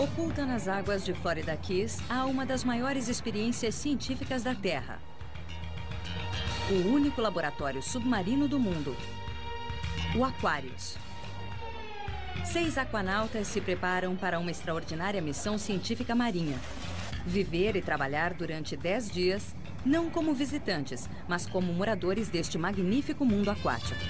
Oculta nas águas de Florida Keys há uma das maiores experiências científicas da Terra. O único laboratório submarino do mundo, o Aquarius. 6 aquanautas se preparam para uma extraordinária missão científica marinha. Viver e trabalhar durante 10 dias, não como visitantes, mas como moradores deste magnífico mundo aquático.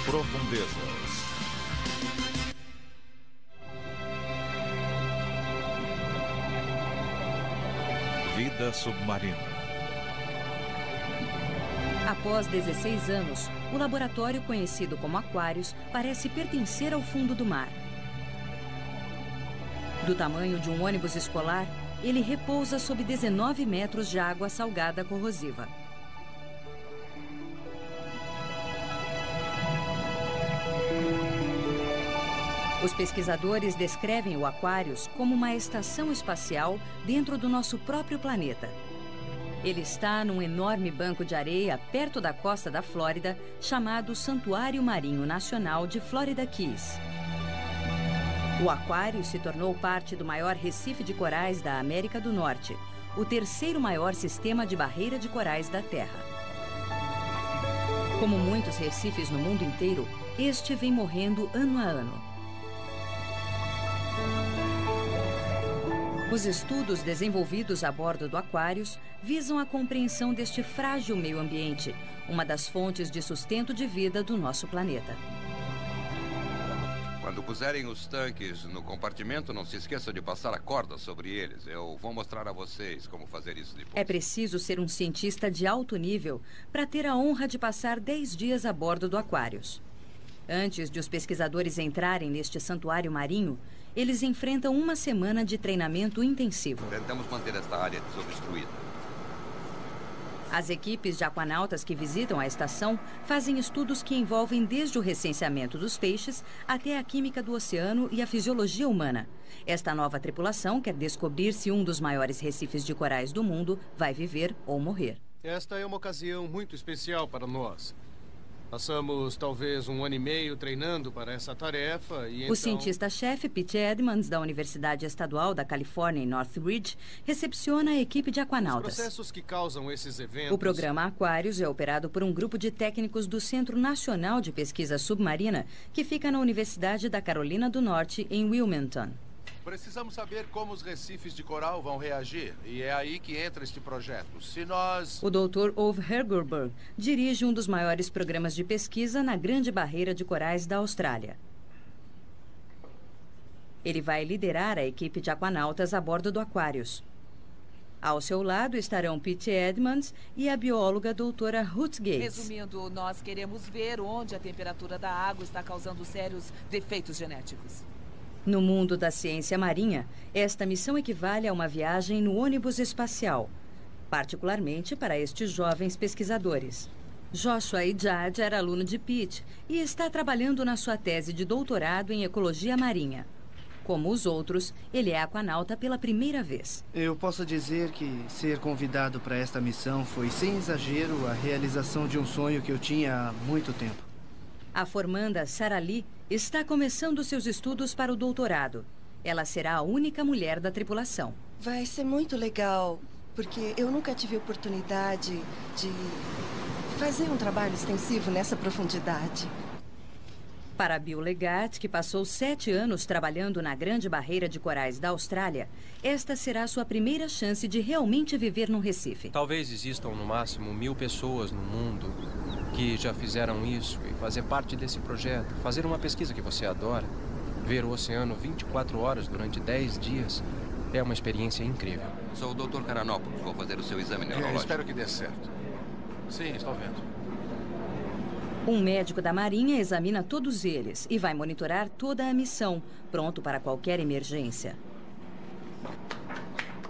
Profundezas. Vida submarina. Após 16 anos, o laboratório conhecido como Aquarius parece pertencer ao fundo do mar. Do tamanho de um ônibus escolar, ele repousa sob 19 metros de água salgada corrosiva. Os pesquisadores descrevem o Aquarius como uma estação espacial dentro do nosso próprio planeta. Ele está num enorme banco de areia perto da costa da Flórida, chamado Santuário Marinho Nacional de Florida Keys. O Aquarius se tornou parte do maior recife de corais da América do Norte, o terceiro maior sistema de barreira de corais da Terra. Como muitos recifes no mundo inteiro, este vem morrendo ano a ano. Os estudos desenvolvidos a bordo do Aquarius visam a compreensão deste frágil meio ambiente, uma das fontes de sustento de vida do nosso planeta. Quando puserem os tanques no compartimento, não se esqueçam de passar a corda sobre eles. Eu vou mostrar a vocês como fazer isso depois. É preciso ser um cientista de alto nível para ter a honra de passar 10 dias a bordo do Aquarius. Antes de os pesquisadores entrarem neste santuário marinho, eles enfrentam uma semana de treinamento intensivo. Tentamos manter esta área desobstruída. As equipes de aquanautas que visitam a estação fazem estudos que envolvem desde o recenseamento dos peixes até a química do oceano e a fisiologia humana. Esta nova tripulação quer descobrir se um dos maiores recifes de corais do mundo vai viver ou morrer. Esta é uma ocasião muito especial para nós. Passamos talvez 1 ano e meio treinando para essa tarefa e então... O cientista-chefe Pete Edmonds, da Universidade Estadual da Califórnia em Northridge, recepciona a equipe de aquanautas. Os processos que causam esses eventos... O programa Aquarius é operado por um grupo de técnicos do Centro Nacional de Pesquisa Submarina, que fica na Universidade da Carolina do Norte, em Wilmington. Precisamos saber como os recifes de coral vão reagir. E é aí que entra este projeto. Se nós... O Dr. Ove Hegerberg dirige um dos maiores programas de pesquisa na Grande Barreira de Corais da Austrália. Ele vai liderar a equipe de aquanautas a bordo do Aquarius. Ao seu lado estarão Pete Edmonds e a bióloga doutora Ruth Gates. Resumindo, nós queremos ver onde a temperatura da água está causando sérios defeitos genéticos. No mundo da ciência marinha, esta missão equivale a uma viagem no ônibus espacial, particularmente para estes jovens pesquisadores. Joshua Idjad era aluno de Pete e está trabalhando na sua tese de doutorado em ecologia marinha. Como os outros, ele é aquanauta pela primeira vez. Eu posso dizer que ser convidado para esta missão foi, sem exagero, a realização de um sonho que eu tinha há muito tempo. A formanda Sarah Lee está começando seus estudos para o doutorado. Ela será a única mulher da tripulação. Vai ser muito legal, porque eu nunca tive oportunidade de fazer um trabalho extensivo nessa profundidade. Para Bill Legat, que passou 7 anos trabalhando na Grande Barreira de Corais da Austrália, esta será sua primeira chance de realmente viver num recife. Talvez existam no máximo 1000 pessoas no mundo que já fizeram isso e fazer parte desse projeto, fazer uma pesquisa que você adora, ver o oceano 24 horas durante 10 dias, é uma experiência incrível. Sou o Dr. Karanopoulos, vou fazer o seu exame neurológico. Espero que dê certo. Sim, estou vendo. Um médico da Marinha examina todos eles e vai monitorar toda a missão, pronto para qualquer emergência.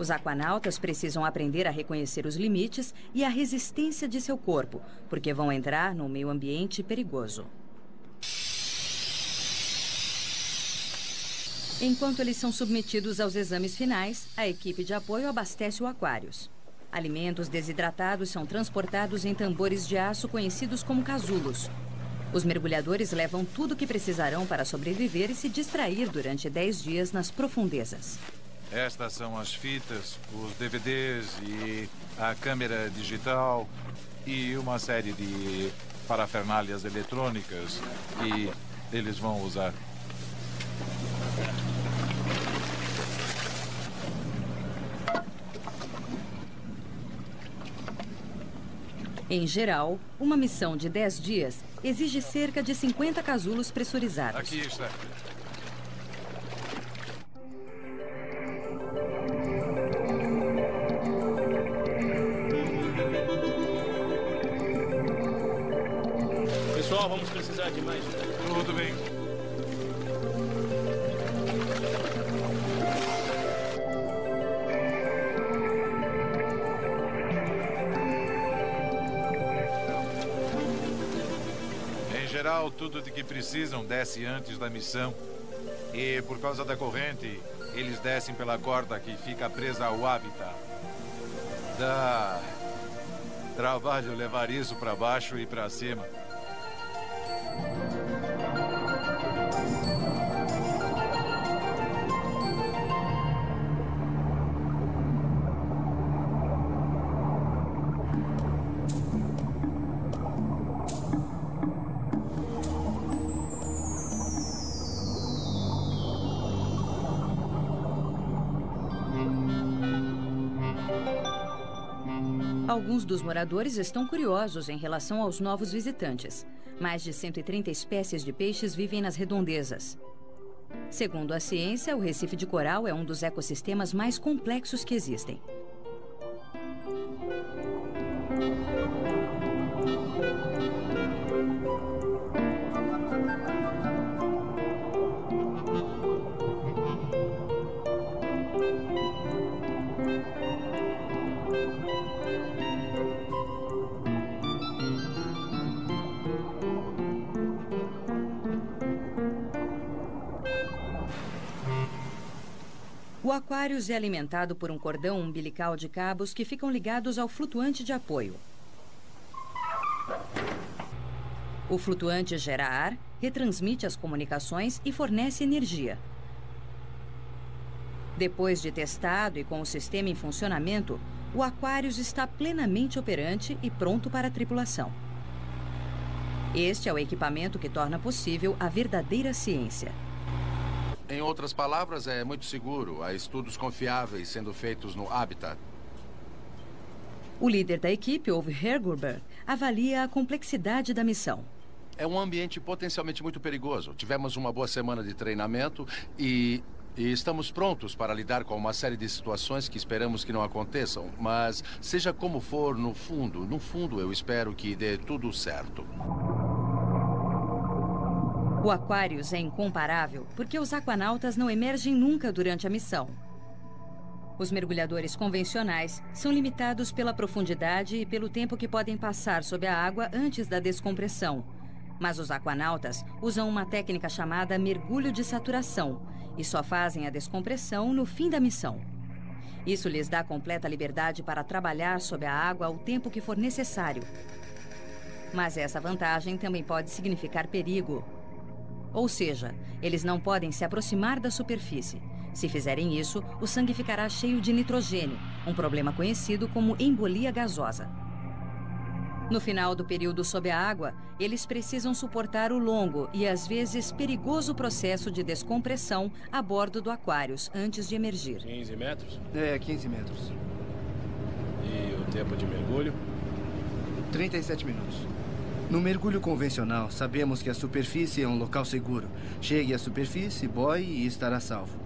Os aquanautas precisam aprender a reconhecer os limites e a resistência de seu corpo, porque vão entrar num meio ambiente perigoso. Enquanto eles são submetidos aos exames finais, a equipe de apoio abastece o Aquarius. Alimentos desidratados são transportados em tambores de aço conhecidos como casulos. Os mergulhadores levam tudo o que precisarão para sobreviver e se distrair durante 10 dias nas profundezas. Estas são as fitas, os DVDs e a câmera digital e uma série de parafernálias eletrônicas que eles vão usar. Em geral, uma missão de 10 dias exige cerca de 50 casulos pressurizados. Aqui está. Pessoal, vamos precisar de mais. Tudo bem. Em geral, tudo de que precisam desce antes da missão. E por causa da corrente, eles descem pela corda que fica presa ao habitat. Dá trabalho levar isso para baixo e para cima. Alguns dos moradores estão curiosos em relação aos novos visitantes. Mais de 130 espécies de peixes vivem nas redondezas. Segundo a ciência, o recife de coral é um dos ecossistemas mais complexos que existem. O Aquarius é alimentado por um cordão umbilical de cabos que ficam ligados ao flutuante de apoio. O flutuante gera ar, retransmite as comunicações e fornece energia. Depois de testado e com o sistema em funcionamento, o Aquarius está plenamente operante e pronto para a tripulação. Este é o equipamento que torna possível a verdadeira ciência. Em outras palavras, é muito seguro. Há estudos confiáveis sendo feitos no habitat. O líder da equipe, Ove Hergurberg, avalia a complexidade da missão. É um ambiente potencialmente muito perigoso. Tivemos uma boa semana de treinamento e estamos prontos para lidar com uma série de situações que esperamos que não aconteçam. Mas, seja como for, no fundo, eu espero que dê tudo certo. O Aquarius é incomparável porque os aquanautas não emergem nunca durante a missão. Os mergulhadores convencionais são limitados pela profundidade e pelo tempo que podem passar sob a água antes da descompressão. Mas os aquanautas usam uma técnica chamada mergulho de saturação e só fazem a descompressão no fim da missão. Isso lhes dá completa liberdade para trabalhar sob a água o tempo que for necessário. Mas essa vantagem também pode significar perigo. Ou seja, eles não podem se aproximar da superfície. Se fizerem isso, o sangue ficará cheio de nitrogênio, um problema conhecido como embolia gasosa. No final do período sob a água, eles precisam suportar o longo e às vezes perigoso processo de descompressão a bordo do Aquarius antes de emergir. 15 metros? 15 metros. E o tempo de mergulho? 37 minutos. No mergulho convencional, sabemos que a superfície é um local seguro. Chegue à superfície, boie e estará salvo.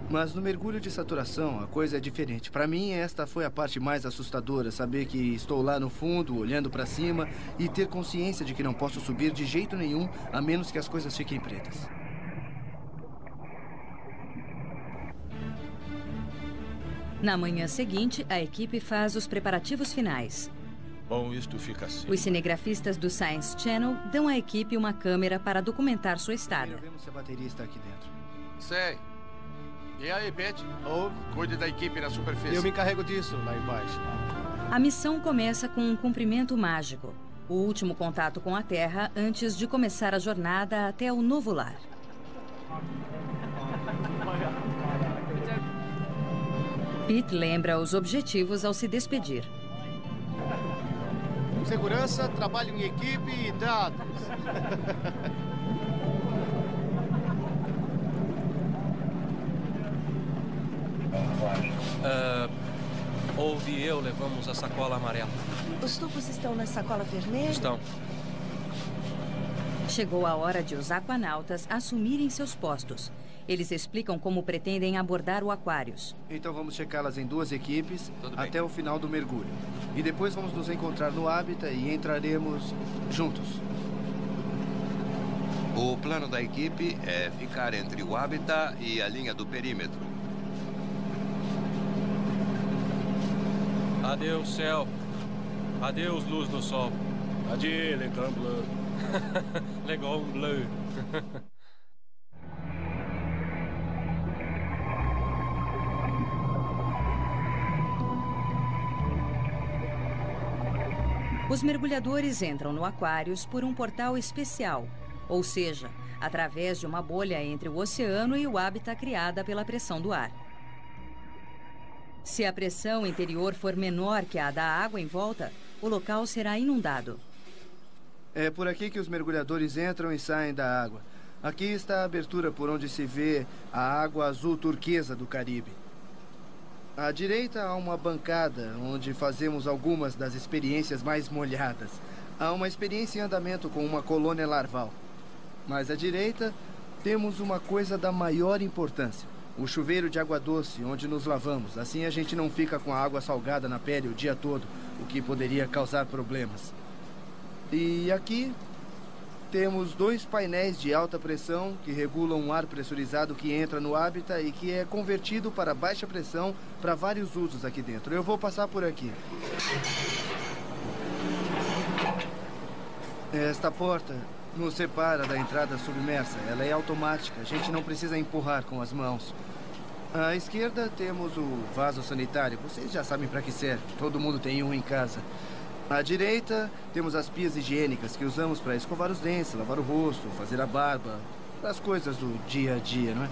Mas no mergulho de saturação, a coisa é diferente. Para mim, esta foi a parte mais assustadora. Saber que estou lá no fundo, olhando para cima e ter consciência de que não posso subir de jeito nenhum, a menos que as coisas fiquem pretas. Na manhã seguinte, a equipe faz os preparativos finais. Bom, isto fica assim. Os cinegrafistas do Science Channel dão à equipe uma câmera para documentar sua estada. Vemos se a bateria está aqui dentro. Sei. E aí, Pete? Cuide da equipe na superfície. Eu me encarrego disso lá embaixo. A missão começa com um cumprimento mágico. O último contato com a Terra antes de começar a jornada até o novo lar. Pete lembra os objetivos ao se despedir. Segurança, trabalho em equipe e dados. Ouve e eu levamos a sacola amarela. Os tubos estão na sacola vermelha? Estão. Chegou a hora de os aquanautas assumirem seus postos. Eles explicam como pretendem abordar o Aquarius. Então vamos checá-las em 2 equipes até o final do mergulho. E depois vamos nos encontrar no hábitat e entraremos juntos. O plano da equipe é ficar entre o hábitat e a linha do perímetro. Adeus, céu. Adeus, luz do sol. Adieu, Le Grand Bleu. Le Grand Bleu. Os mergulhadores entram no Aquarius por um portal especial, ou seja, através de uma bolha entre o oceano e o hábitat criada pela pressão do ar. Se a pressão interior for menor que a da água em volta, o local será inundado. É por aqui que os mergulhadores entram e saem da água. Aqui está a abertura por onde se vê a água azul turquesa do Caribe. À direita há uma bancada onde fazemos algumas das experiências mais molhadas. Há uma experiência em andamento com uma colônia larval. Mais à direita temos uma coisa da maior importância. O chuveiro de água doce, onde nos lavamos. Assim a gente não fica com a água salgada na pele o dia todo, o que poderia causar problemas. E aqui temos 2 painéis de alta pressão que regulam o ar pressurizado que entra no hábitat e que é convertido para baixa pressão para vários usos aqui dentro. Eu vou passar por aqui. Esta porta nos separa da entrada submersa. Ela é automática. A gente não precisa empurrar com as mãos. À esquerda temos o vaso sanitário. Vocês já sabem para que serve. Todo mundo tem um em casa. À direita, temos as pias higiênicas que usamos para escovar os dentes, lavar o rosto, fazer a barba, as coisas do dia a dia, não é?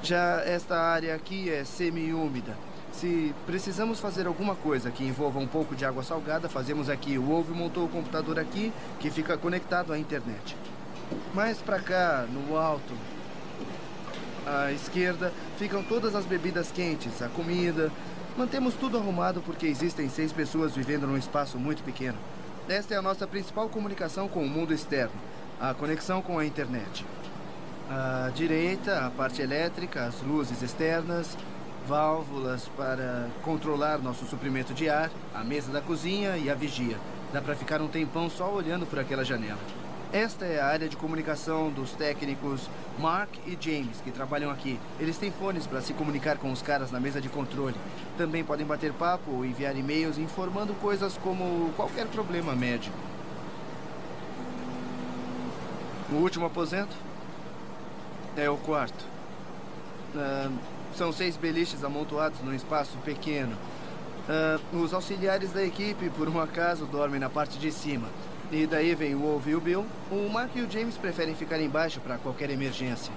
Já esta área aqui é semi-úmida. Se precisamos fazer alguma coisa que envolva um pouco de água salgada, fazemos aqui. O Wolf montou o computador aqui, que fica conectado à internet. Mais para cá, no alto, à esquerda, ficam todas as bebidas quentes, a comida. Mantemos tudo arrumado porque existem 6 pessoas vivendo num espaço muito pequeno. Esta é a nossa principal comunicação com o mundo externo, a conexão com a internet. À direita, a parte elétrica, as luzes externas, válvulas para controlar nosso suprimento de ar, a mesa da cozinha e a vigia. Dá para ficar um tempão só olhando por aquela janela. Esta é a área de comunicação dos técnicos Mark e James, que trabalham aqui. Eles têm fones para se comunicar com os caras na mesa de controle. Também podem bater papo ou enviar e-mails informando coisas como qualquer problema médico. O último aposento é o quarto. São 6 beliches amontoados num espaço pequeno. Os auxiliares da equipe, por um acaso, dormem na parte de cima. E daí vem o Wolf e o Bill. O Mark e o James preferem ficar embaixo para qualquer emergência.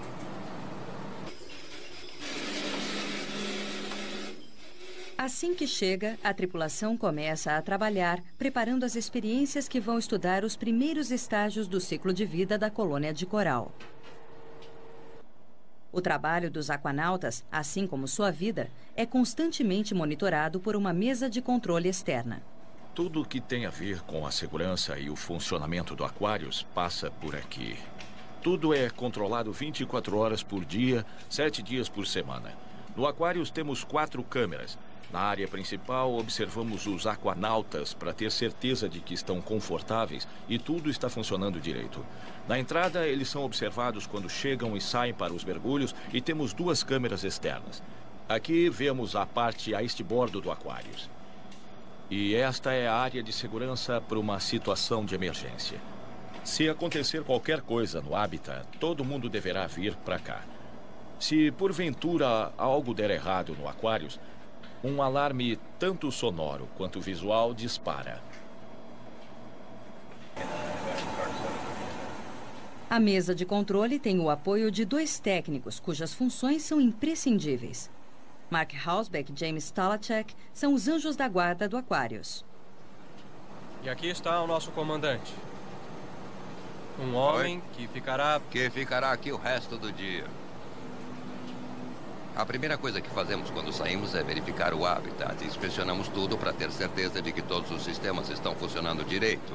Assim que chega, a tripulação começa a trabalhar, preparando as experiências que vão estudar os primeiros estágios do ciclo de vida da colônia de coral. O trabalho dos aquanautas, assim como sua vida, é constantemente monitorado por uma mesa de controle externa. Tudo que tem a ver com a segurança e o funcionamento do Aquarius passa por aqui. Tudo é controlado 24 horas por dia, 7 dias por semana. No Aquarius temos 4 câmeras. Na área principal, observamos os aquanautas para ter certeza de que estão confortáveis e tudo está funcionando direito. Na entrada, eles são observados quando chegam e saem para os mergulhos e temos 2 câmeras externas. Aqui vemos a parte a este bordo do Aquarius. E esta é a área de segurança para uma situação de emergência. Se acontecer qualquer coisa no Habitat, todo mundo deverá vir para cá. Se porventura algo der errado no Aquarius, um alarme tanto sonoro quanto visual dispara. A mesa de controle tem o apoio de 2 técnicos, cujas funções são imprescindíveis. Mark Hausbeck e James Stalacek são os anjos da guarda do Aquarius. E aqui está o nosso comandante. Um homem que ficará aqui o resto do dia. A primeira coisa que fazemos quando saímos é verificar o habitat. Inspecionamos tudo para ter certeza de que todos os sistemas estão funcionando direito.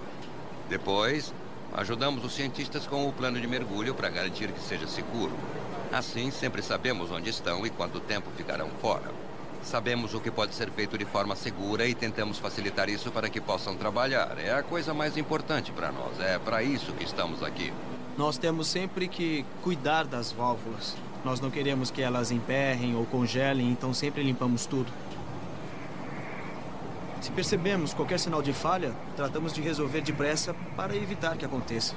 Depois, ajudamos os cientistas com o plano de mergulho para garantir que seja seguro. Assim, sempre sabemos onde estão e quanto tempo ficarão fora. Sabemos o que pode ser feito de forma segura e tentamos facilitar isso para que possam trabalhar. É a coisa mais importante para nós. É para isso que estamos aqui. Nós temos sempre que cuidar das válvulas. Nós não queremos que elas emperrem ou congelem, então sempre limpamos tudo. Se percebemos qualquer sinal de falha, tratamos de resolver depressa para evitar que aconteça.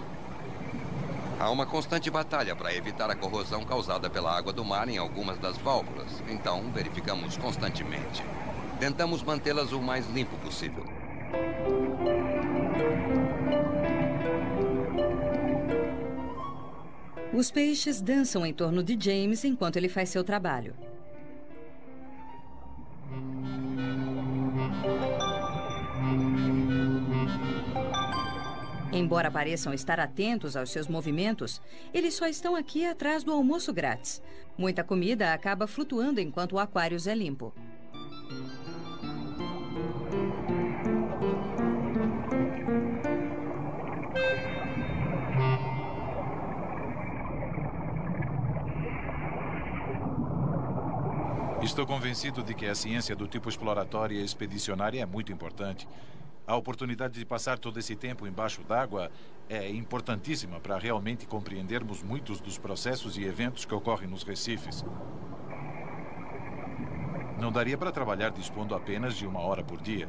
Há uma constante batalha para evitar a corrosão causada pela água do mar em algumas das válvulas. Então, verificamos constantemente. Tentamos mantê-las o mais limpo possível. Os peixes dançam em torno de James enquanto ele faz seu trabalho. Embora pareçam estar atentos aos seus movimentos, eles só estão aqui atrás do almoço grátis. Muita comida acaba flutuando enquanto o Aquarius é limpo. Estou convencido de que a ciência do tipo exploratória e expedicionária é muito importante. A oportunidade de passar todo esse tempo embaixo d'água é importantíssima para realmente compreendermos muitos dos processos e eventos que ocorrem nos recifes. Não daria para trabalhar dispondo apenas de 1 hora por dia.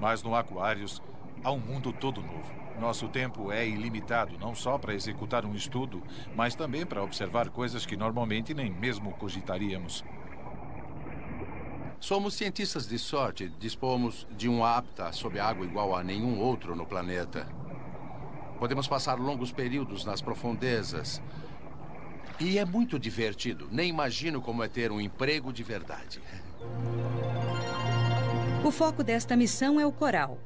Mas no Aquarius há um mundo todo novo. Nosso tempo é ilimitado, não só para executar um estudo, mas também para observar coisas que normalmente nem mesmo cogitaríamos. Somos cientistas de sorte. Dispomos de um habitat sob água igual a nenhum outro no planeta. Podemos passar longos períodos nas profundezas. E é muito divertido. Nem imagino como é ter um emprego de verdade. O foco desta missão é o coral.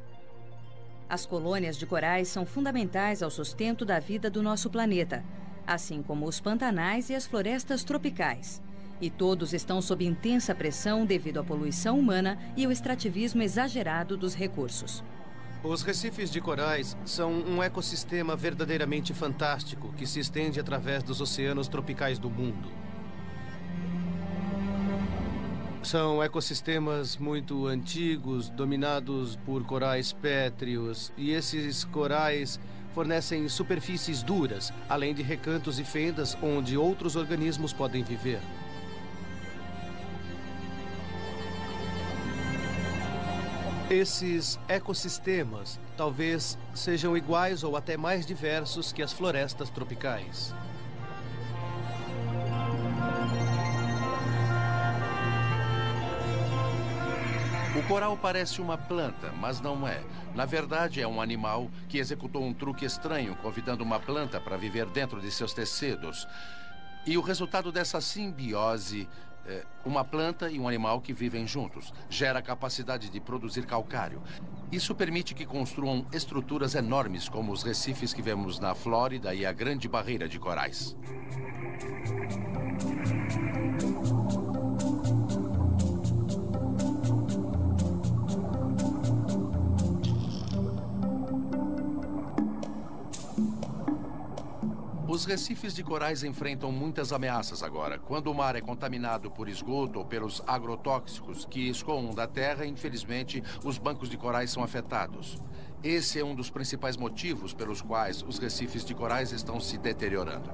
As colônias de corais são fundamentais ao sustento da vida do nosso planeta, assim como os pantanais e as florestas tropicais. E todos estão sob intensa pressão devido à poluição humana e ao extrativismo exagerado dos recursos. Os recifes de corais são um ecossistema verdadeiramente fantástico que se estende através dos oceanos tropicais do mundo. São ecossistemas muito antigos, dominados por corais pétreos, e esses corais fornecem superfícies duras, além de recantos e fendas onde outros organismos podem viver. Esses ecossistemas talvez sejam iguais ou até mais diversos que as florestas tropicais. O coral parece uma planta, mas não é. Na verdade, é um animal que executou um truque estranho, convidando uma planta para viver dentro de seus tecidos. E o resultado dessa simbiose, uma planta e um animal que vivem juntos, gera a capacidade de produzir calcário. Isso permite que construam estruturas enormes, como os recifes que vemos na Flórida e a Grande Barreira de Corais. Os recifes de corais enfrentam muitas ameaças agora. Quando o mar é contaminado por esgoto ou pelos agrotóxicos que escoam da terra, infelizmente, os bancos de corais são afetados. Esse é um dos principais motivos pelos quais os recifes de corais estão se deteriorando.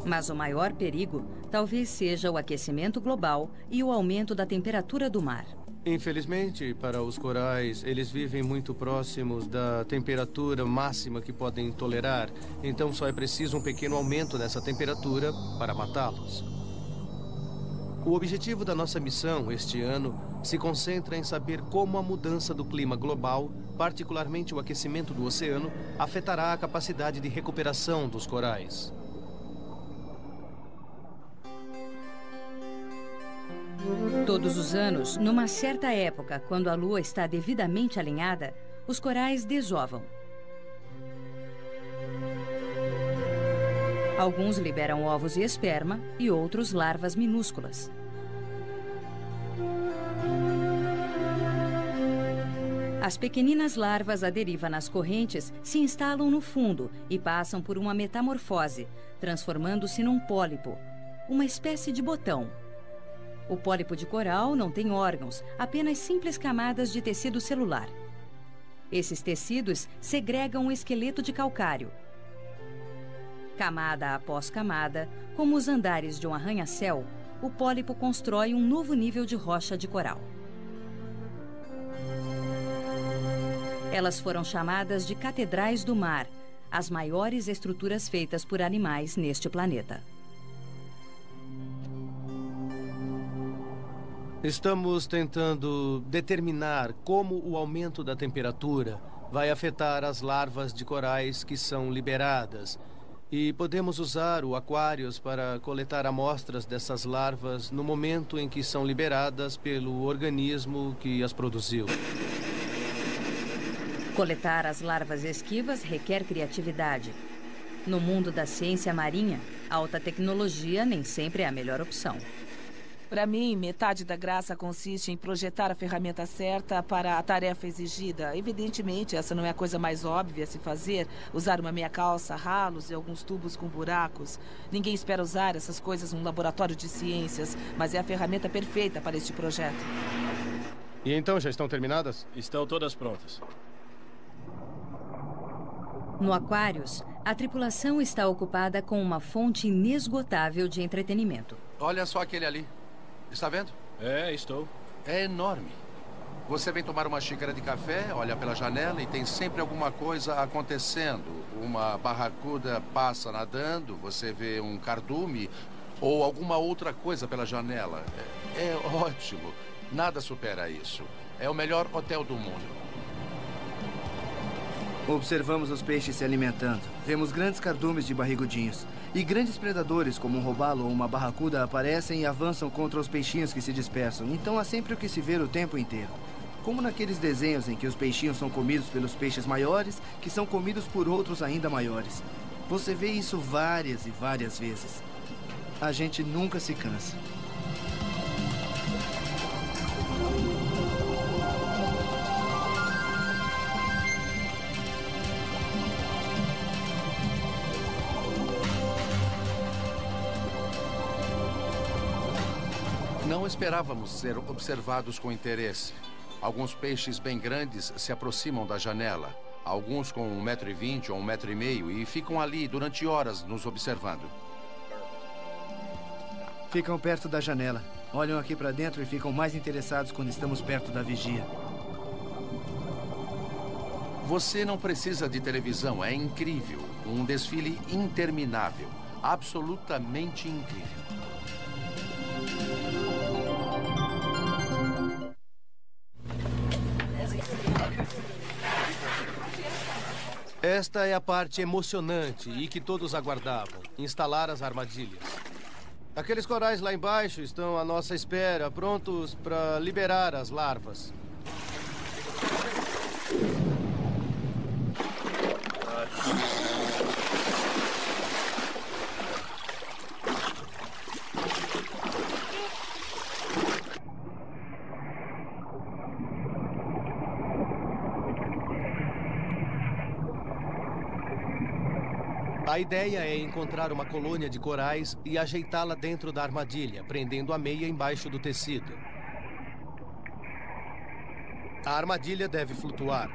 Mas o maior perigo talvez seja o aquecimento global e o aumento da temperatura do mar. Infelizmente, para os corais, eles vivem muito próximos da temperatura máxima que podem tolerar. Então só é preciso um pequeno aumento nessa temperatura para matá-los. O objetivo da nossa missão este ano se concentra em saber como a mudança do clima global, particularmente o aquecimento do oceano, afetará a capacidade de recuperação dos corais. Todos os anos, numa certa época, quando a Lua está devidamente alinhada, os corais desovam. Alguns liberam ovos e esperma e outros larvas minúsculas. As pequeninas larvas à deriva nas correntes se instalam no fundo e passam por uma metamorfose, transformando-se num pólipo, uma espécie de botão. O pólipo de coral não tem órgãos, apenas simples camadas de tecido celular. Esses tecidos segregam um esqueleto de calcário. Camada após camada, como os andares de um arranha-céu, o pólipo constrói um novo nível de rocha de coral. Elas foram chamadas de catedrais do mar, as maiores estruturas feitas por animais neste planeta. Estamos tentando determinar como o aumento da temperatura vai afetar as larvas de corais que são liberadas. E podemos usar o Aquarius para coletar amostras dessas larvas no momento em que são liberadas pelo organismo que as produziu. Coletar as larvas esquivas requer criatividade. No mundo da ciência marinha, alta tecnologia nem sempre é a melhor opção. Para mim, metade da graça consiste em projetar a ferramenta certa para a tarefa exigida. Evidentemente, essa não é a coisa mais óbvia a se fazer. Usar uma meia calça, ralos e alguns tubos com buracos. Ninguém espera usar essas coisas num laboratório de ciências, mas é a ferramenta perfeita para este projeto. E então, já estão terminadas? Estão todas prontas. No Aquarius, a tripulação está ocupada com uma fonte inesgotável de entretenimento. Olha só aquele ali. Está vendo? É, estou. É enorme. Você vem tomar uma xícara de café, olha pela janela e tem sempre alguma coisa acontecendo. Uma barracuda passa nadando, você vê um cardume ou alguma outra coisa pela janela. É ótimo. Nada supera isso. É o melhor hotel do mundo. Observamos os peixes se alimentando. Vemos grandes cardumes de barrigudinhos. E grandes predadores, como um robalo ou uma barracuda, aparecem e avançam contra os peixinhos que se dispersam. Então há sempre o que se ver o tempo inteiro. Como naqueles desenhos em que os peixinhos são comidos pelos peixes maiores, que são comidos por outros ainda maiores. Você vê isso várias e várias vezes. A gente nunca se cansa. Não esperávamos ser observados com interesse. Alguns peixes bem grandes se aproximam da janela. Alguns com 1,20 m ou 1,5 m e ficam ali durante horas nos observando. Ficam perto da janela. Olham aqui para dentro e ficam mais interessados quando estamos perto da vigia. Você não precisa de televisão, é incrível. Um desfile interminável. Absolutamente incrível. Esta é a parte emocionante e que todos aguardavam, instalar as armadilhas. Aqueles corais lá embaixo estão à nossa espera, prontos para liberar as larvas. A ideia é encontrar uma colônia de corais e ajeitá-la dentro da armadilha, prendendo a meia embaixo do tecido. A armadilha deve flutuar.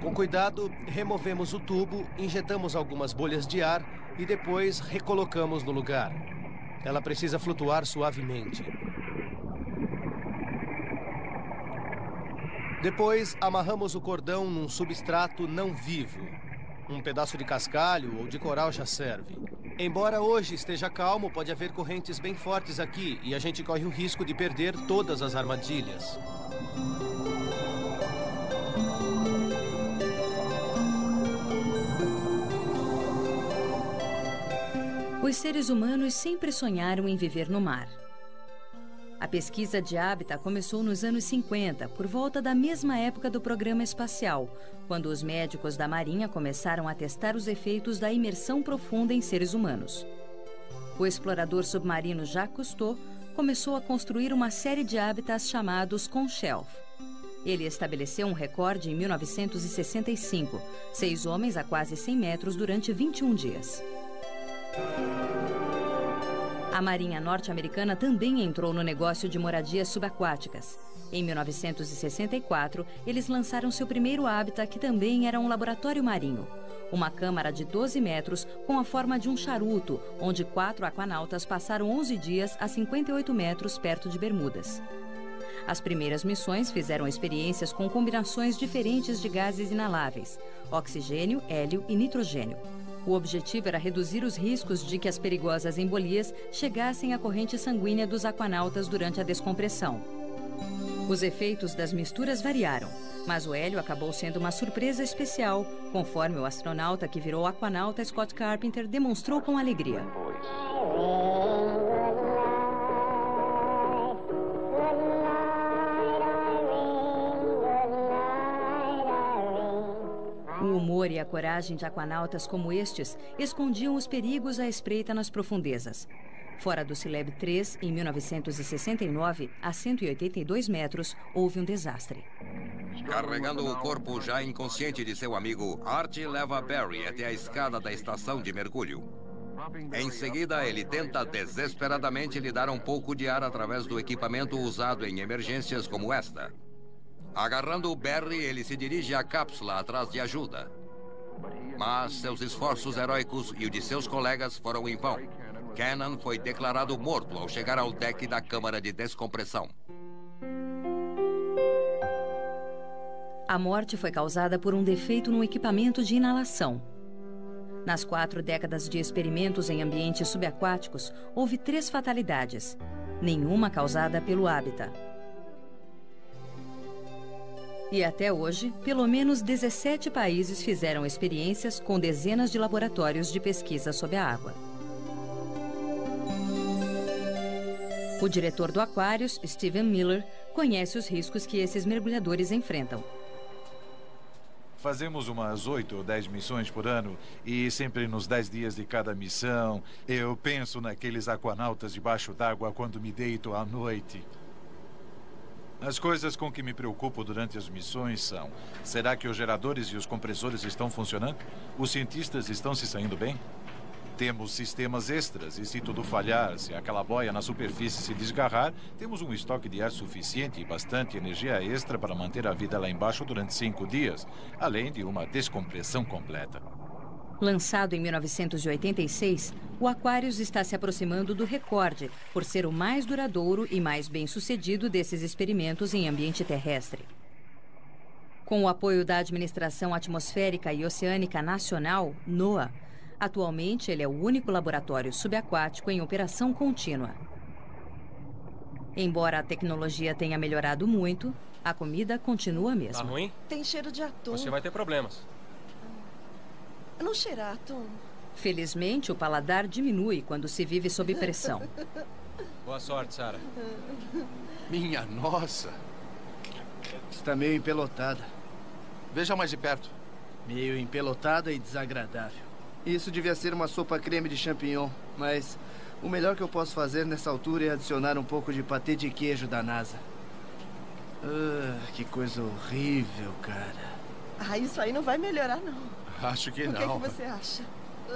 Com cuidado, removemos o tubo, injetamos algumas bolhas de ar e depois recolocamos no lugar. Ela precisa flutuar suavemente. Depois, amarramos o cordão num substrato não vivo. Um pedaço de cascalho ou de coral já serve. Embora hoje esteja calmo, pode haver correntes bem fortes aqui e a gente corre o risco de perder todas as armadilhas. Os seres humanos sempre sonharam em viver no mar. A pesquisa de hábitat começou nos anos 50, por volta da mesma época do programa espacial, quando os médicos da Marinha começaram a testar os efeitos da imersão profunda em seres humanos. O explorador submarino Jacques Cousteau começou a construir uma série de hábitats chamados Conshelf. Ele estabeleceu um recorde em 1965, 6 homens a quase 100 metros durante 21 dias. A Marinha norte-americana também entrou no negócio de moradias subaquáticas. Em 1964, eles lançaram seu primeiro hábitat, que também era um laboratório marinho. Uma câmara de 12 metros com a forma de um charuto, onde 4 aquanautas passaram 11 dias a 58 metros perto de Bermudas. As primeiras missões fizeram experiências com combinações diferentes de gases inaláveis: oxigênio, hélio e nitrogênio. O objetivo era reduzir os riscos de que as perigosas embolias chegassem à corrente sanguínea dos aquanautas durante a descompressão. Os efeitos das misturas variaram, mas o hélio acabou sendo uma surpresa especial, conforme o astronauta que virou aquanauta Scott Carpenter demonstrou com alegria. O humor e a coragem de aquanautas como estes escondiam os perigos à espreita nas profundezas. Fora do Celeb 3, em 1969, a 182 metros, houve um desastre. Carregando o corpo já inconsciente de seu amigo, Art leva Barry até a escada da estação de mergulho. Em seguida, ele tenta desesperadamente lhe dar um pouco de ar através do equipamento usado em emergências como esta. Agarrando o Barry, ele se dirige à cápsula atrás de ajuda. Mas seus esforços heróicos e o de seus colegas foram em vão. Cannon foi declarado morto ao chegar ao deck da câmara de descompressão. A morte foi causada por um defeito no equipamento de inalação. Nas 4 décadas de experimentos em ambientes subaquáticos, houve 3 fatalidades, nenhuma causada pelo hábitat. E até hoje, pelo menos 17 países fizeram experiências com dezenas de laboratórios de pesquisa sob a água. O diretor do Aquarius, Steven Miller, conhece os riscos que esses mergulhadores enfrentam. Fazemos umas 8 ou 10 missões por ano e sempre nos 10 dias de cada missão, eu penso naqueles aquanautas debaixo d'água quando me deito à noite. As coisas com que me preocupo durante as missões são: será que os geradores e os compressores estão funcionando? Os cientistas estão se saindo bem? Temos sistemas extras e se tudo falhar, se aquela boia na superfície se desgarrar, temos um estoque de ar suficiente e bastante energia extra para manter a vida lá embaixo durante 5 dias, além de uma descompressão completa. Lançado em 1986, o Aquarius está se aproximando do recorde por ser o mais duradouro e mais bem-sucedido desses experimentos em ambiente terrestre. Com o apoio da Administração Atmosférica e Oceânica Nacional, NOAA, atualmente ele é o único laboratório subaquático em operação contínua. Embora a tecnologia tenha melhorado muito, a comida continua a mesma. Tá ruim? Tem cheiro de atum. Você vai ter problemas. Não cheira atum. Felizmente, o paladar diminui quando se vive sob pressão. Boa sorte, Sarah. Minha nossa! Está meio empelotada. Veja mais de perto. Meio empelotada e desagradável. Isso devia ser uma sopa creme de champignon, mas o melhor que eu posso fazer nessa altura é adicionar um pouco de patê de queijo da NASA. Que coisa horrível, cara. Isso aí não vai melhorar, não. Acho que não. O que você acha?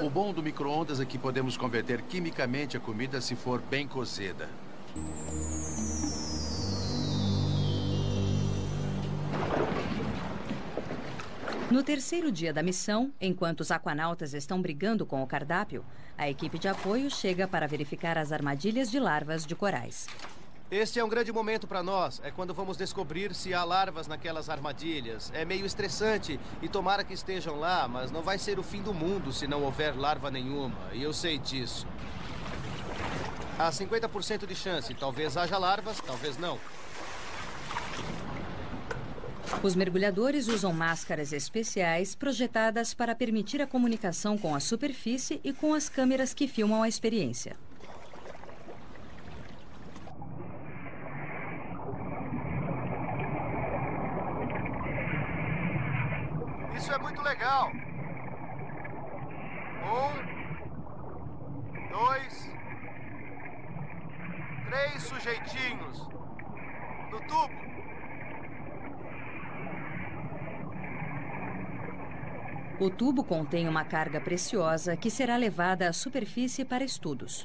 O bom do micro-ondas é que podemos converter quimicamente a comida se for bem cozida. No terceiro dia da missão, enquanto os aquanautas estão brigando com o cardápio, a equipe de apoio chega para verificar as armadilhas de larvas de corais. Este é um grande momento para nós. É quando vamos descobrir se há larvas naquelas armadilhas. É meio estressante e tomara que estejam lá, mas não vai ser o fim do mundo se não houver larva nenhuma. E eu sei disso. Há 50% de chance. Talvez haja larvas, talvez não. Os mergulhadores usam máscaras especiais projetadas para permitir a comunicação com a superfície e com as câmeras que filmam a experiência. Isso é muito legal. 1, 2, 3 sujeitinhos no tubo. O tubo contém uma carga preciosa que será levada à superfície para estudos.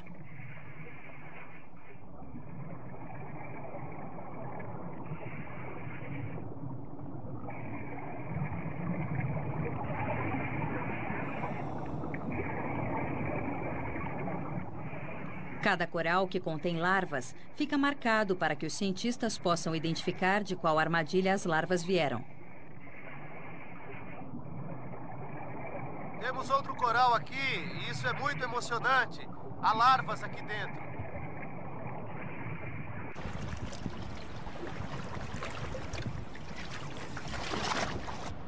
Cada coral que contém larvas fica marcado para que os cientistas possam identificar de qual armadilha as larvas vieram. Temos outro coral aqui e isso é muito emocionante. Há larvas aqui dentro.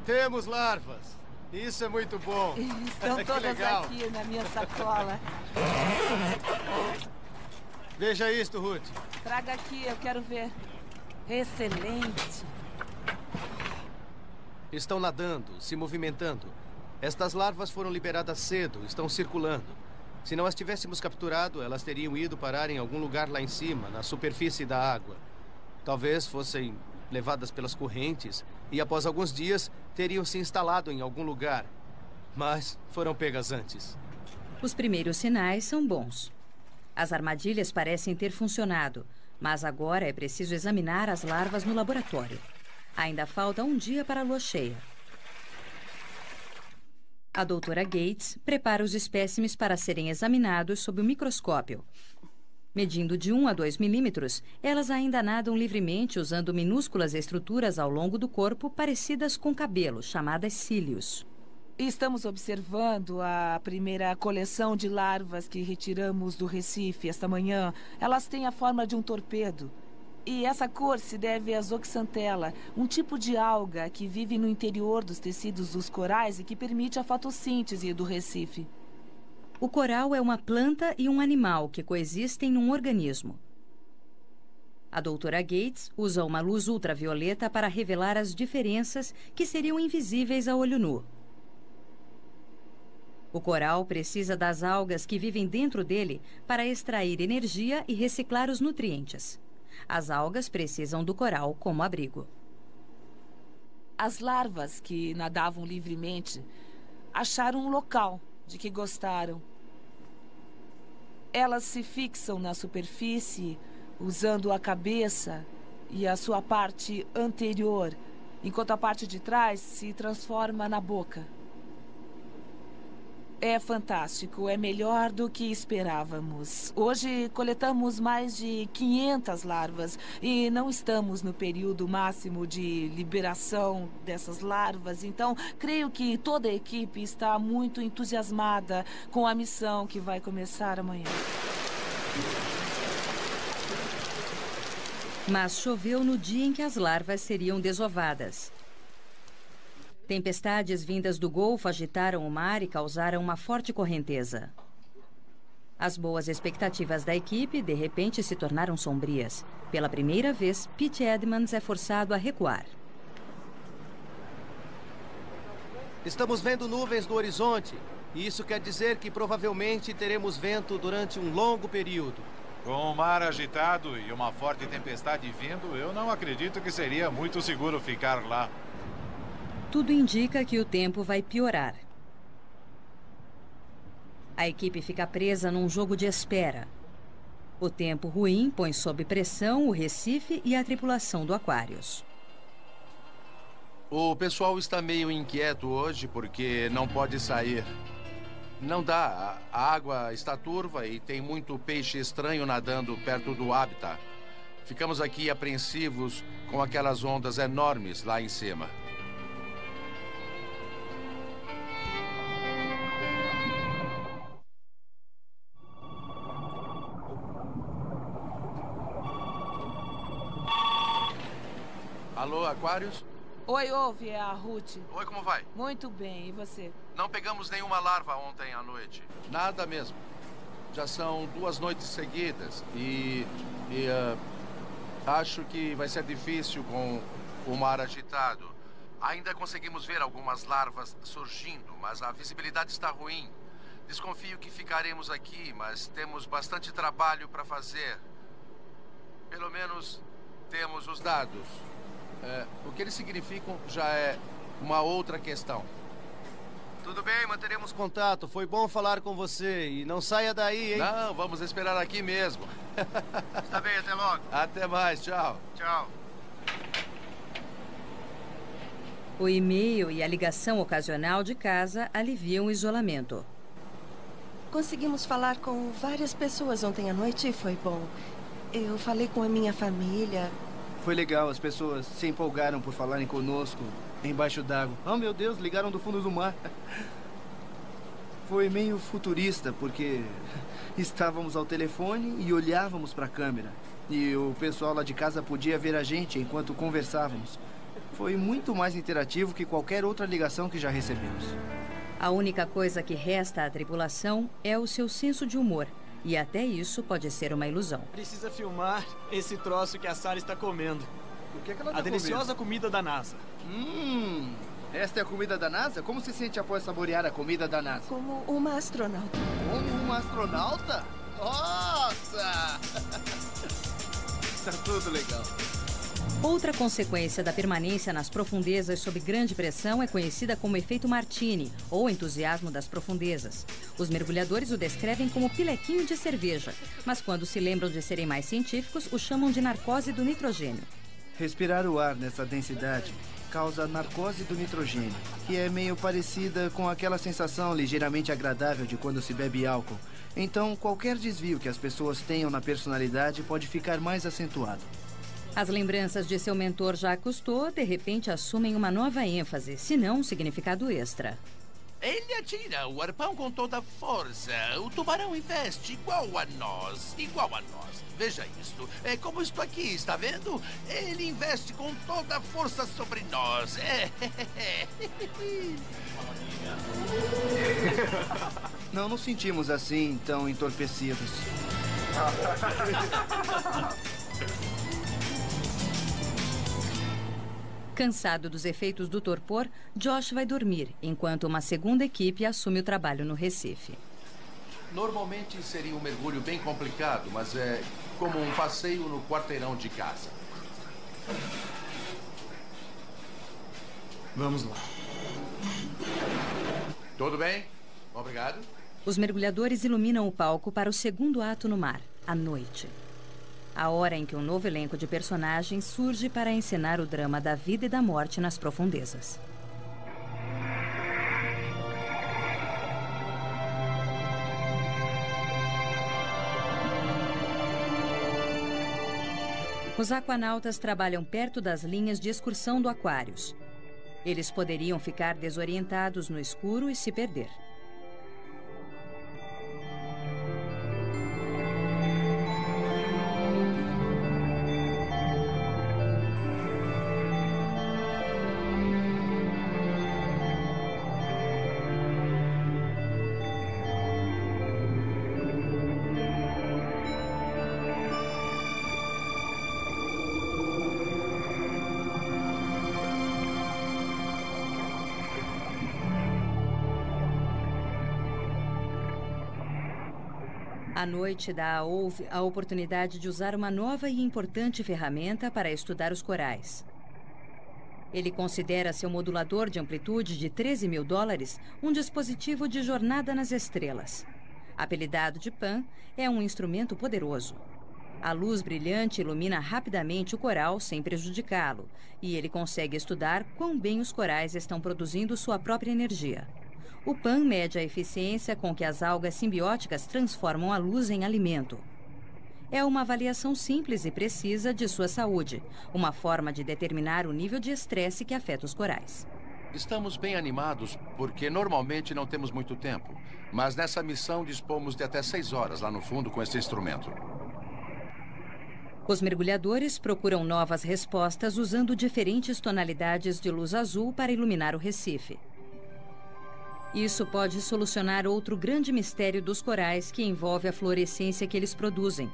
Temos larvas. Isso é muito bom. Estão todas aqui na minha sacola. Veja isto, Ruth. Traga aqui, eu quero ver. Excelente. Estão nadando, se movimentando. Estas larvas foram liberadas cedo, estão circulando. Se não as tivéssemos capturado, elas teriam ido parar em algum lugar lá em cima, na superfície da água. Talvez fossem levadas pelas correntes e, após alguns dias, teriam se instalado em algum lugar. Mas foram pegas antes. Os primeiros sinais são bons. As armadilhas parecem ter funcionado, mas agora é preciso examinar as larvas no laboratório. Ainda falta um dia para a lua cheia. A doutora Gates prepara os espécimes para serem examinados sob o microscópio. Medindo de 1 a 2 milímetros, elas ainda nadam livremente usando minúsculas estruturas ao longo do corpo parecidas com cabelo, chamadas cílios. Estamos observando a primeira coleção de larvas que retiramos do Recife esta manhã. Elas têm a forma de um torpedo. E essa cor se deve à zooxanthella, um tipo de alga que vive no interior dos tecidos dos corais e que permite a fotossíntese do Recife. O coral é uma planta e um animal que coexistem num organismo. A doutora Gates usa uma luz ultravioleta para revelar as diferenças que seriam invisíveis a olho nu. O coral precisa das algas que vivem dentro dele para extrair energia e reciclar os nutrientes. As algas precisam do coral como abrigo. As larvas que nadavam livremente acharam um local de que gostaram. Elas se fixam na superfície usando a cabeça e a sua parte anterior, enquanto a parte de trás se transforma na boca. É fantástico, é melhor do que esperávamos. Hoje coletamos mais de 500 larvas e não estamos no período máximo de liberação dessas larvas. Então, creio que toda a equipe está muito entusiasmada com a missão que vai começar amanhã. Mas choveu no dia em que as larvas seriam desovadas. Tempestades vindas do Golfo agitaram o mar e causaram uma forte correnteza. As boas expectativas da equipe, de repente, se tornaram sombrias. Pela primeira vez, Pete Edmonds é forçado a recuar. Estamos vendo nuvens no horizonte. E isso quer dizer que provavelmente teremos vento durante um longo período. Com o mar agitado e uma forte tempestade vindo, eu não acredito que seria muito seguro ficar lá. Tudo indica que o tempo vai piorar. A equipe fica presa num jogo de espera. O tempo ruim põe sob pressão o Recife e a tripulação do Aquarius. O pessoal está meio inquieto hoje porque não pode sair. Não dá. A água está turva e tem muito peixe estranho nadando perto do hábitat. Ficamos aqui apreensivos com aquelas ondas enormes lá em cima. Alô, Aquários? Oi, ouve, é a Ruth. Oi, como vai? Muito bem, e você? Não pegamos nenhuma larva ontem à noite. Nada mesmo. Já são 2 noites seguidas acho que vai ser difícil com o mar agitado. Ainda conseguimos ver algumas larvas surgindo, mas a visibilidade está ruim. Desconfio que ficaremos aqui, mas temos bastante trabalho para fazer. Pelo menos temos os dados. O que eles significam já é uma outra questão. Tudo bem, manteremos contato. Foi bom falar com você. E não saia daí, hein? Não, vamos esperar aqui mesmo. Está bem, até logo. Até mais, tchau. Tchau. O e-mail e a ligação ocasional de casa aliviam o isolamento. Conseguimos falar com várias pessoas ontem à noite e foi bom. Eu falei com a minha família. Foi legal, as pessoas se empolgaram por falarem conosco embaixo d'água. Oh, meu Deus, ligaram do fundo do mar. Foi meio futurista, porque estávamos ao telefone e olhávamos para a câmera. E o pessoal lá de casa podia ver a gente enquanto conversávamos. Foi muito mais interativo que qualquer outra ligação que já recebemos. A única coisa que resta à tripulação é o seu senso de humor. E até isso pode ser uma ilusão. Precisa filmar esse troço que a Sarah está comendo. O que é que ela está A deliciosa comida da NASA. Esta é a comida da NASA? Como se sente após saborear a comida da NASA? Como uma astronauta. Como uma astronauta? Nossa! Está tudo legal. Outra consequência da permanência nas profundezas sob grande pressão é conhecida como efeito Martini, ou entusiasmo das profundezas. Os mergulhadores o descrevem como pilequinho de cerveja, mas quando se lembram de serem mais científicos, o chamam de narcose do nitrogênio. Respirar o ar nessa densidade causa narcose do nitrogênio, que é meio parecida com aquela sensação ligeiramente agradável de quando se bebe álcool. Então, qualquer desvio que as pessoas tenham na personalidade pode ficar mais acentuado. As lembranças de seu mentor Jacques Cousteau, de repente, assumem uma nova ênfase, se não um significado extra. Ele atira o arpão com toda a força. O tubarão investe igual a nós. Veja isto. É como isto aqui, está vendo? Ele investe com toda a força sobre nós. Não nos sentimos assim, tão entorpecidos. Cansado dos efeitos do torpor, Josh vai dormir, enquanto uma segunda equipe assume o trabalho no Recife. Normalmente seria um mergulho bem complicado, mas é como um passeio no quarteirão de casa. Vamos lá. Tudo bem? Obrigado. Os mergulhadores iluminam o palco para o segundo ato no mar, à noite. A hora em que um novo elenco de personagens surge para encenar o drama da vida e da morte nas profundezas. Os aquanautas trabalham perto das linhas de excursão do Aquarius. Eles poderiam ficar desorientados no escuro e se perder. A noite dá a Olve a oportunidade de usar uma nova e importante ferramenta para estudar os corais. Ele considera seu modulador de amplitude de $13 mil um dispositivo de jornada nas estrelas. Apelidado de Pan, é um instrumento poderoso. A luz brilhante ilumina rapidamente o coral sem prejudicá-lo, e ele consegue estudar quão bem os corais estão produzindo sua própria energia. O PAN mede a eficiência com que as algas simbióticas transformam a luz em alimento. É uma avaliação simples e precisa de sua saúde, uma forma de determinar o nível de estresse que afeta os corais. Estamos bem animados porque normalmente não temos muito tempo, mas nessa missão dispomos de até 6 horas lá no fundo com esse instrumento. Os mergulhadores procuram novas respostas usando diferentes tonalidades de luz azul para iluminar o Recife. Isso pode solucionar outro grande mistério dos corais que envolve a fluorescência que eles produzem.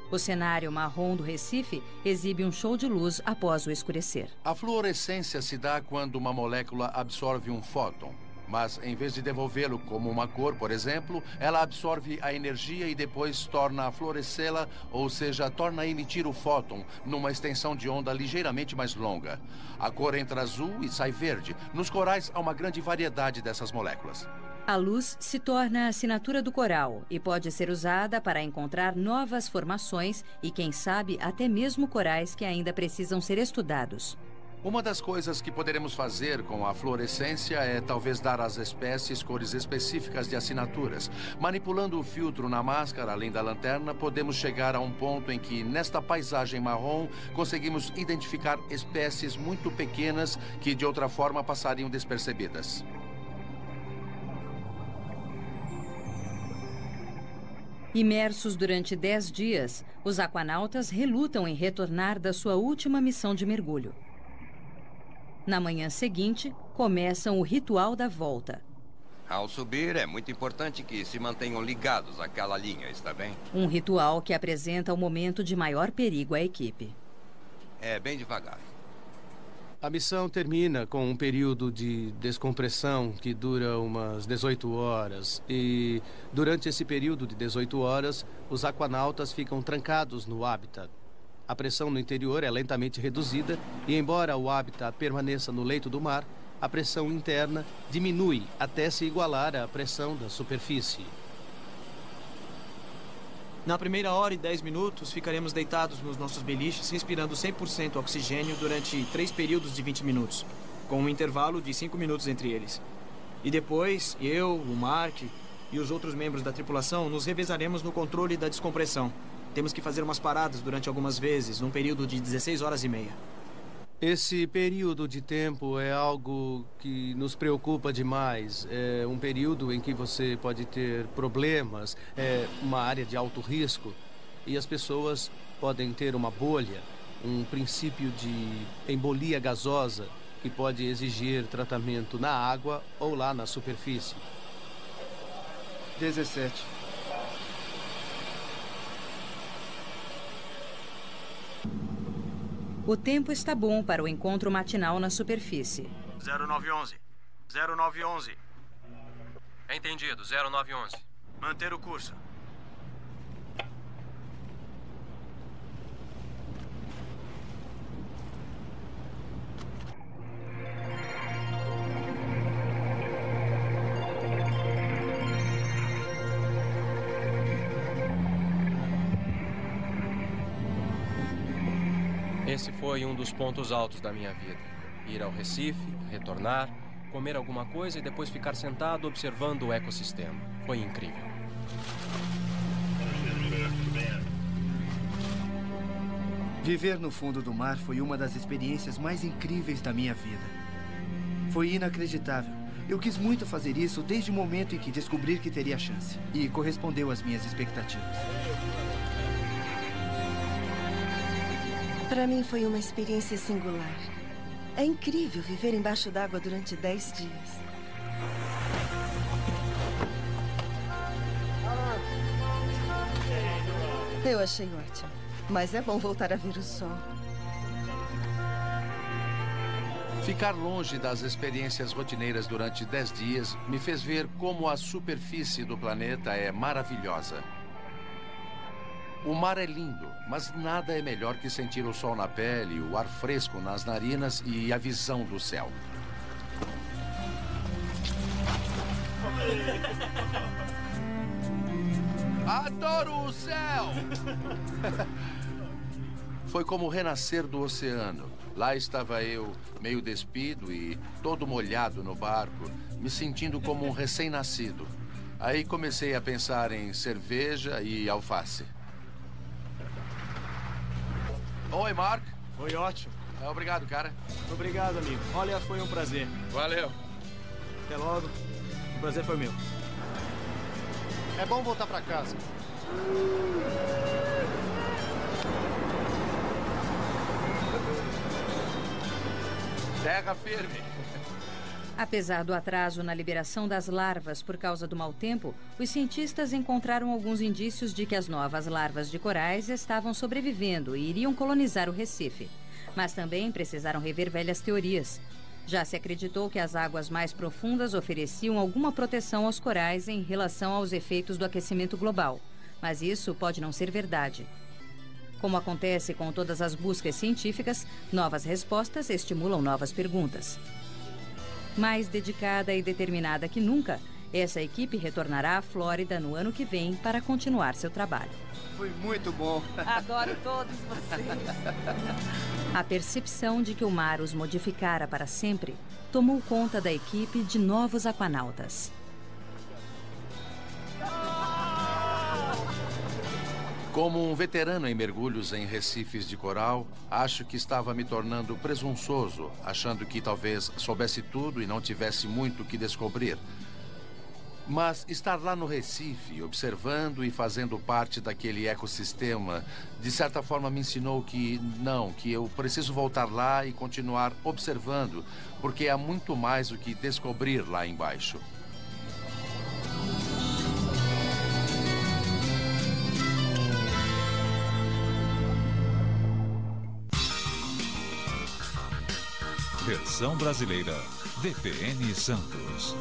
O cenário marrom do Recife exibe um show de luz após o escurecer. A fluorescência se dá quando uma molécula absorve um fóton. Mas, em vez de devolvê-lo como uma cor, por exemplo, ela absorve a energia e depois torna a fluorescê-la, ou seja, torna a emitir o fóton numa extensão de onda ligeiramente mais longa. A cor entra azul e sai verde. Nos corais há uma grande variedade dessas moléculas. A luz se torna a assinatura do coral e pode ser usada para encontrar novas formações e, quem sabe, até mesmo corais que ainda precisam ser estudados. Uma das coisas que poderemos fazer com a fluorescência é talvez dar às espécies cores específicas de assinaturas. Manipulando o filtro na máscara, além da lanterna, podemos chegar a um ponto em que, nesta paisagem marrom, conseguimos identificar espécies muito pequenas que, de outra forma, passariam despercebidas. Imersos durante 10 dias, os aquanautas relutam em retornar da sua última missão de mergulho. Na manhã seguinte, começam o ritual da volta. Ao subir, é muito importante que se mantenham ligados àquela linha, está bem? Um ritual que apresenta o momento de maior perigo à equipe. É bem devagar. A missão termina com um período de descompressão que dura umas 18 horas. E durante esse período de 18 horas, os aquanautas ficam trancados no habitat. A pressão no interior é lentamente reduzida e, embora o habitat permaneça no leito do mar, a pressão interna diminui até se igualar à pressão da superfície. Na primeira hora e 10 minutos, ficaremos deitados nos nossos beliches, respirando 100% oxigênio durante 3 períodos de 20 minutos, com um intervalo de 5 minutos entre eles. E depois, eu, o Mark e os outros membros da tripulação nos revezaremos no controle da descompressão. Temos que fazer umas paradas durante algumas vezes, num período de 16 horas e meia. Esse período de tempo é algo que nos preocupa demais. É um período em que você pode ter problemas, é uma área de alto risco, e as pessoas podem ter uma bolha, um princípio de embolia gasosa, que pode exigir tratamento na água ou lá na superfície. 17. O tempo está bom para o encontro matinal na superfície. 0911. 0911. Entendido, 0911. Manter o curso. Esse foi um dos pontos altos da minha vida. Ir ao Recife, retornar, comer alguma coisa e depois ficar sentado observando o ecossistema. Foi incrível. Viver no fundo do mar foi uma das experiências mais incríveis da minha vida. Foi inacreditável. Eu quis muito fazer isso desde o momento em que descobri que teria chance. E correspondeu às minhas expectativas. Para mim foi uma experiência singular. É incrível viver embaixo d'água durante 10 dias. Eu achei ótimo. Mas é bom voltar a ver o sol. Ficar longe das experiências rotineiras durante 10 dias me fez ver como a superfície do planeta é maravilhosa. O mar é lindo, mas nada é melhor que sentir o sol na pele, o ar fresco nas narinas e a visão do céu. Adoro o céu! Foi como renascer do oceano. Lá estava eu, meio despido e todo molhado no barco, me sentindo como um recém-nascido. Aí comecei a pensar em cerveja e alface. Oi, Mark. Foi ótimo. Obrigado, cara. Obrigado, amigo. Olha, foi um prazer. Valeu. Até logo. O prazer foi meu. É bom voltar para casa. Terra firme. Apesar do atraso na liberação das larvas por causa do mau tempo, os cientistas encontraram alguns indícios de que as novas larvas de corais estavam sobrevivendo e iriam colonizar o Recife. Mas também precisaram rever velhas teorias. Já se acreditou que as águas mais profundas ofereciam alguma proteção aos corais em relação aos efeitos do aquecimento global. Mas isso pode não ser verdade. Como acontece com todas as buscas científicas, novas respostas estimulam novas perguntas. Mais dedicada e determinada que nunca, essa equipe retornará à Flórida no ano que vem para continuar seu trabalho. Foi muito bom. Adoro todos vocês. A percepção de que o mar os modificara para sempre tomou conta da equipe de novos aquanautas. Como um veterano em mergulhos em recifes de coral, acho que estava me tornando presunçoso, achando que talvez soubesse tudo e não tivesse muito o que descobrir. Mas estar lá no Recife, observando e fazendo parte daquele ecossistema, de certa forma me ensinou que eu preciso voltar lá e continuar observando, porque há muito mais o que descobrir lá embaixo. Versão brasileira, DPN Santos.